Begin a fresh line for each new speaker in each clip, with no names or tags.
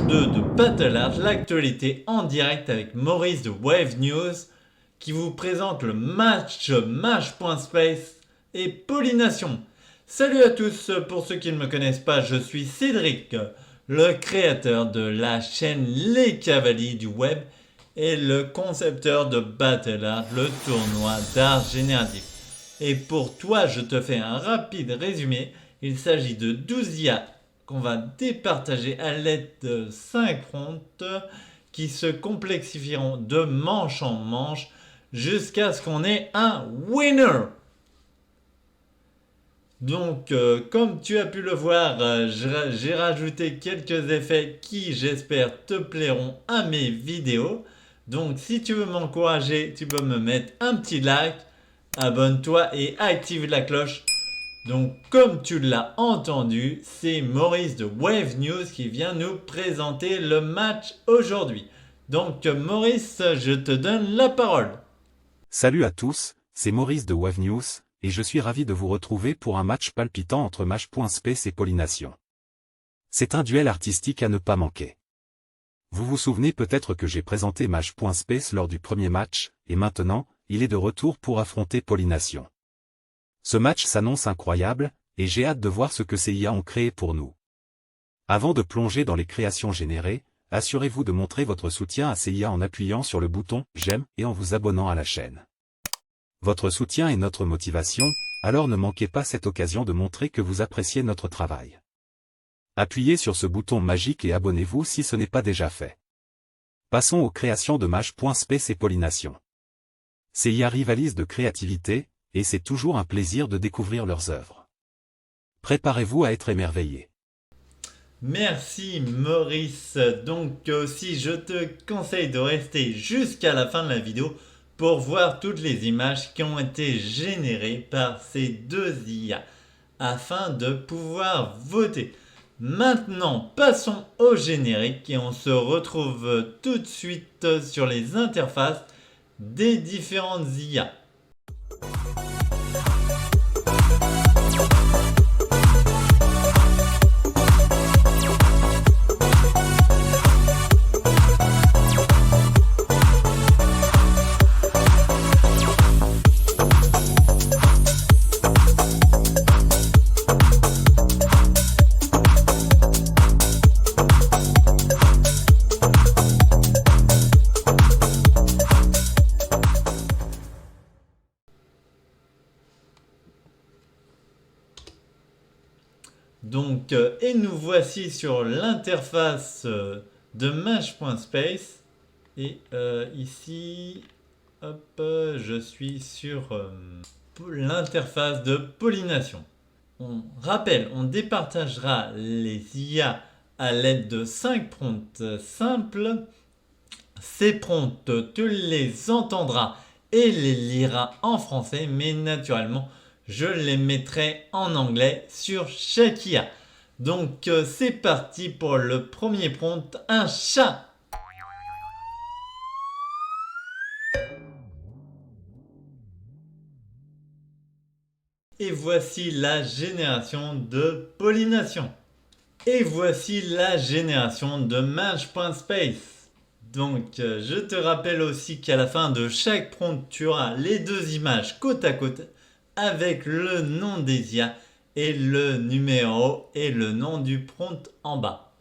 2 de Battle Art, l'actualité en direct avec Maurice de Wave News qui vous présente le match Mash.space et Polynation. Salut à tous, pour ceux qui ne me connaissent pas, je suis Cédric, le créateur de la chaîne Les Cavaliers du Web et le concepteur de Battle Art, le tournoi d'art génératif. Et pour toi, je te fais un rapide résumé. Il s'agit de 12 IA qu'on va départager à l'aide de 5 fronts qui se complexifieront de manche en manche jusqu'à ce qu'on ait un winner. Donc, comme tu as pu le voir, j'ai rajouté quelques effets qui, j'espère, te plairont à mes vidéos. Donc, si tu veux m'encourager, tu peux me mettre un petit like, abonne-toi et active la cloche. Donc, comme tu l'as entendu, c'est Maurice de Wave News qui vient nous présenter le match aujourd'hui. Donc, Maurice, je te donne la parole.
Salut à tous, c'est Maurice de Wave News, et je suis ravi de vous retrouver pour un match palpitant entre Mash.space et Polynation. C'est un duel artistique à ne pas manquer. Vous vous souvenez peut-être que j'ai présenté Mash.space lors du premier match, et maintenant, il est de retour pour affronter Polynation. Ce match s'annonce incroyable, et j'ai hâte de voir ce que ces IA ont créé pour nous. Avant de plonger dans les créations générées, assurez-vous de montrer votre soutien à ces IA en appuyant sur le bouton « J'aime » et en vous abonnant à la chaîne. Votre soutien est notre motivation, alors ne manquez pas cette occasion de montrer que vous appréciez notre travail. Appuyez sur ce bouton magique et abonnez-vous si ce n'est pas déjà fait. Passons aux créations de Mash.space et Polynation. Ces IA rivalisent de créativité, et c'est toujours un plaisir de découvrir leurs œuvres. Préparez-vous à être émerveillés.
Merci Maurice. Donc aussi, je te conseille de rester jusqu'à la fin de la vidéo pour voir toutes les images qui ont été générées par ces deux IA afin de pouvoir voter. Maintenant, passons au générique et on se retrouve tout de suite sur les interfaces des différentes IA. Donc, et nous voici sur l'interface de Mash.space. Et ici, hop, je suis sur l'interface de Polynation. On rappelle, on départagera les IA à l'aide de 5 prompts simples. Ces prompts, tu les entendras et les liras en français, mais naturellement, je les mettrai en anglais sur chaque IA. Donc, c'est parti pour le premier prompt, un chat. Et voici la génération de Polynation. Et voici la génération de Mash.space. Donc, je te rappelle aussi qu'à la fin de chaque prompt, tu auras les deux images côte à côte avec le nom des IA et le numéro et le nom du prompt en bas.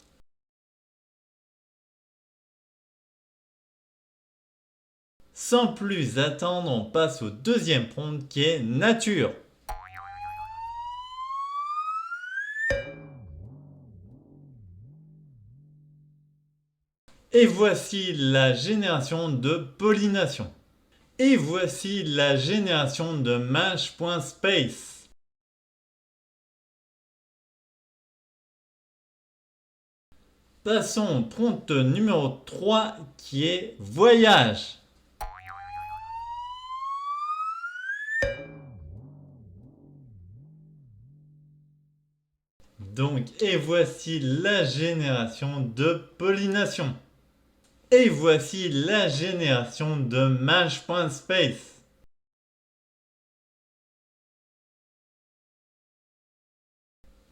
Sans plus attendre, on passe au deuxième prompt qui est nature. Et voici la génération de Polynation. Et voici la génération de Mash.space. Passons au prompt numéro 3 qui est voyage. Donc, et voici la génération de Polynation. Et voici la génération de Mash.space.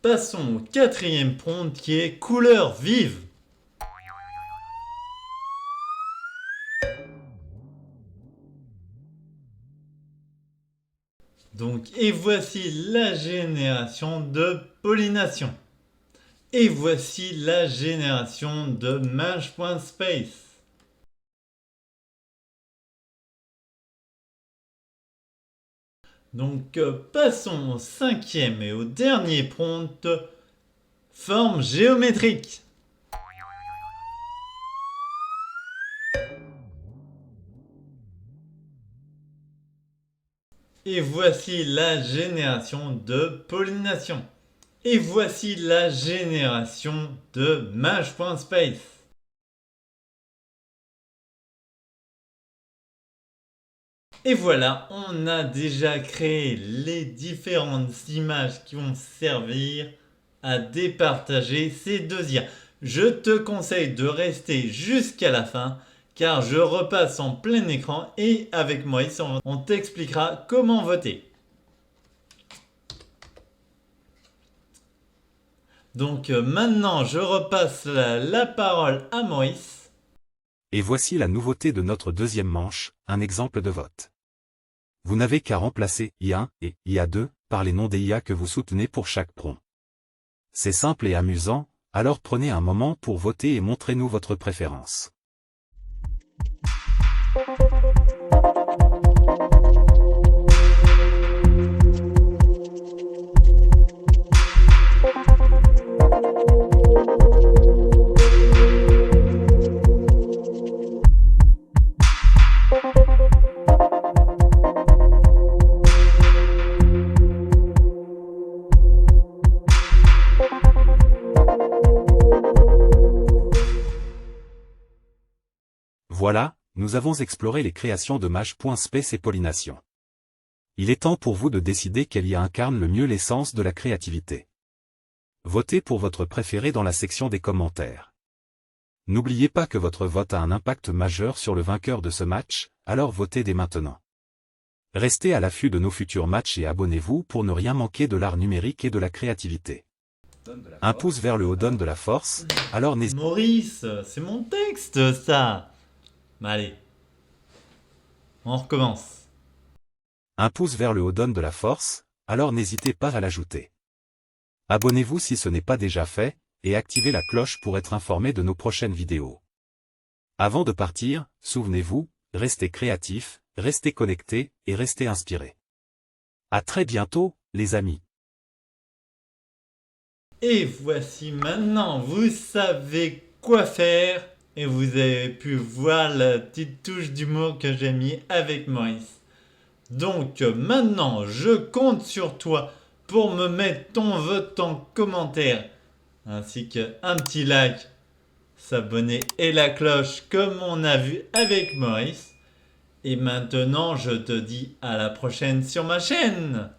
Passons au quatrième prompt qui est couleur vive. Donc, et voici la génération de pollination. Et voici la génération de Mage.space. Donc, passons au cinquième et au dernier prompt, forme géométrique. Et voici la génération de pollination. Et voici la génération de Mage.space. Et voilà, on a déjà créé les différentes images qui vont servir à départager ces deux IA. Je te conseille de rester jusqu'à la fin car je repasse en plein écran et avec moi ici on t'expliquera comment voter. Donc maintenant je repasse la parole à Maurice.
Et voici la nouveauté de notre deuxième manche, un exemple de vote. Vous n'avez qu'à remplacer IA1 et IA2 par les noms des IA que vous soutenez pour chaque prompt. C'est simple et amusant, alors prenez un moment pour voter et montrez-nous votre préférence. Voilà, nous avons exploré les créations de Mage.space et pollination. Il est temps pour vous de décider quelle IA incarne le mieux l'essence de la créativité. Votez pour votre préféré dans la section des commentaires. N'oubliez pas que votre vote a un impact majeur sur le vainqueur de ce match, alors votez dès maintenant. Restez à l'affût de nos futurs matchs et abonnez-vous pour ne rien manquer de l'art numérique et de la créativité. Un pouce vers le haut donne de la force, alors n'hésitez pas.
Maurice, c'est mon texte ça. Allez, on recommence.
Un pouce vers le haut donne de la force, alors n'hésitez pas à l'ajouter. Abonnez-vous si ce n'est pas déjà fait, et activez la cloche pour être informé de nos prochaines vidéos. Avant de partir, souvenez-vous, restez créatifs, restez connectés, et restez inspirés. À très bientôt, les amis.
Et voici maintenant, vous savez quoi faire. Et vous avez pu voir la petite touche d'humour que j'ai mis avec Maurice. Donc maintenant, je compte sur toi pour me mettre ton vote en commentaire. Ainsi qu'un petit like, s'abonner et la cloche comme on a vu avec Maurice. Et maintenant, je te dis à la prochaine sur ma chaîne.